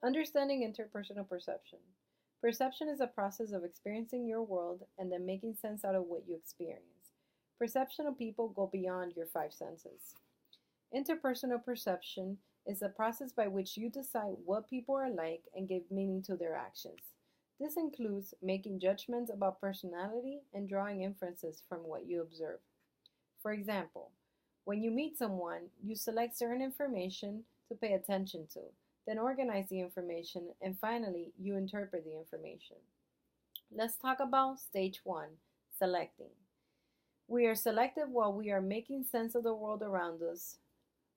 Understanding interpersonal perception. Perception is a process of experiencing your world and then making sense out of what you experience. Perception of people go beyond your five senses. Interpersonal perception is the process by which you decide what people are like and give meaning to their actions. This includes making judgments about personality and drawing inferences from what you observe. For example, when you meet someone, you select certain information to pay attention to, then organize the information, and finally, you interpret the information. Let's talk about stage one, selecting. We are selective while we are making sense of the world around us.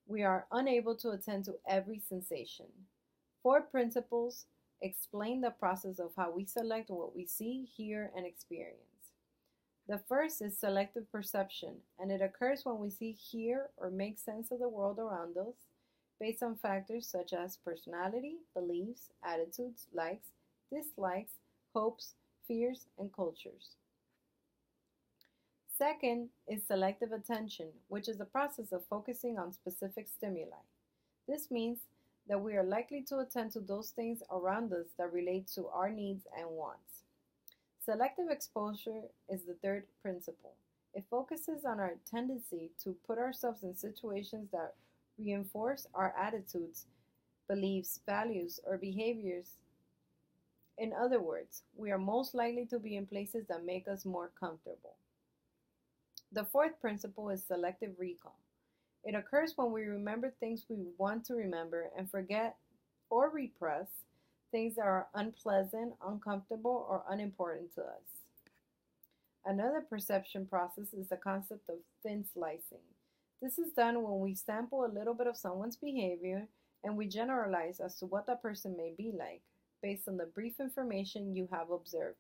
We are unable to attend to every sensation. Four principles explain the process of how we select what we see, hear, and experience. The first is selective perception, and it occurs when we see, hear, or make sense of the world around us based on factors such as personality, beliefs, attitudes, likes, dislikes, hopes, fears, and cultures. Second is selective attention, which is the process of focusing on specific stimuli. This means that we are likely to attend to those things around us that relate to our needs and wants. Selective exposure is the third principle. It focuses on our tendency to put ourselves in situations that reinforce our attitudes, beliefs, values, or behaviors. In other words, we are most likely to be in places that make us more comfortable. The fourth principle is selective recall. It occurs when we remember things we want to remember and forget or repress things that are unpleasant, uncomfortable, or unimportant to us. Another perception process is the concept of thin slicing. This is done when we sample a little bit of someone's behavior and we generalize as to what that person may be like based on the brief information you have observed.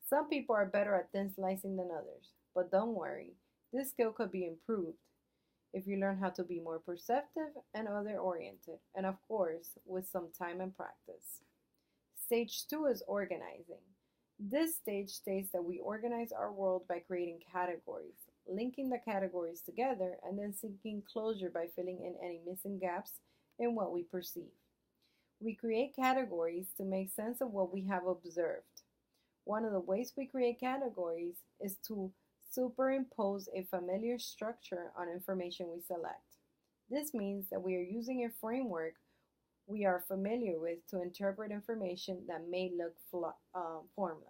Some people are better at thin slicing than others, but don't worry, this skill could be improved if you learn how to be more perceptive and other oriented, and of course, with some time and practice. Stage 2 is organizing. This stage states that we organize our world by creating categories, linking the categories together, and then seeking closure by filling in any missing gaps in what we perceive. We create categories to make sense of what we have observed. One of the ways we create categories is to superimpose a familiar structure on information we select. This means that we are using a framework we are familiar with to interpret information that may look formless.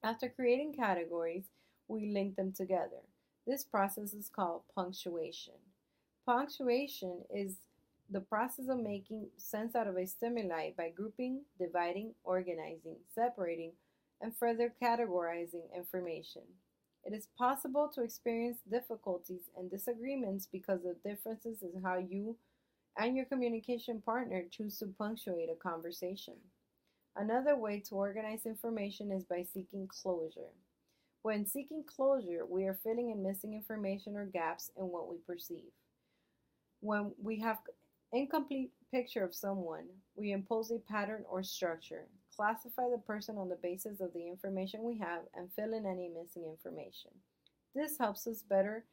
After creating categories, we link them together. This process is called punctuation. Punctuation is the process of making sense out of a stimuli by grouping, dividing, organizing, separating, and further categorizing information. It is possible to experience difficulties and disagreements because of differences in how you and your communication partner choose to punctuate a conversation. Another way to organize information is by seeking closure. When seeking closure, we are filling in missing information or gaps in what we perceive. When we have incomplete picture of someone, we impose a pattern or structure, classify the person on the basis of the information we have, and fill in any missing information. This helps us better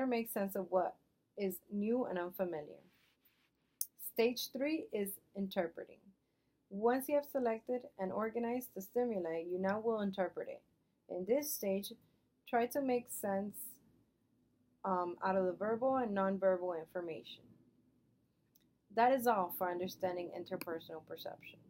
make sense of what is new and unfamiliar. Stage 3 is interpreting. Once you have selected and organized the stimuli, you now will interpret it. In this stage, try to make sense out of the verbal and nonverbal information. That is all for understanding interpersonal perception.